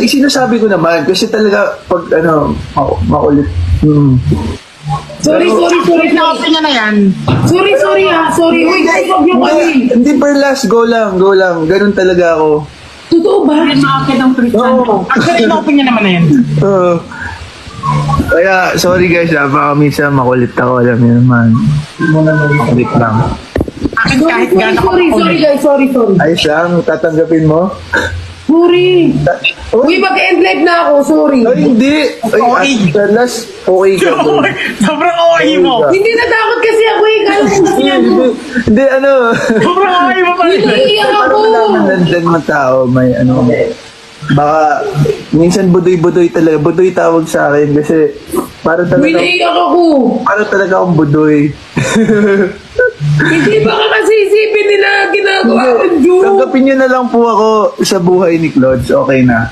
Sinasabi ko naman, kasi talaga, pag makulit. Sorry. Opinion na yan. Sorry ha. Sorry. Uy, huwag niyo kami. Hindi, per last, go lang. Ganun talaga ako. Totoo ba? Yan makakit ang Christian. Oo. Actually, opinion naman na yan. Kaya, sorry guys, baka minsan makulit ako, alam niyo naman. Makulit lang. Akin kahit gano'n Sorry guys. Sorry. Ayos lang, tatanggapin mo? Sorry. Uy, mag-end live na ako. Sorry. Ay, hindi. Okay. Per last, okay ka doon. Sobrang okay mo. Hindi natakot kasi ako eh. Kala ko gusto niya mo. Hindi, Sobrang okay mo pala. Naiiyak ako. parang naman nandyan mga tao, may baka, minsan budoy-budoy talaga. Budoy tawag sa akin kasi parang Uy, talaga, naiiyak ako. parang talaga akong budoy. Hindi baka kasi isipin nila ginagawa ko, Ju. Tanggapin nyo na lang po ako sa buhay ni Clods, okay na.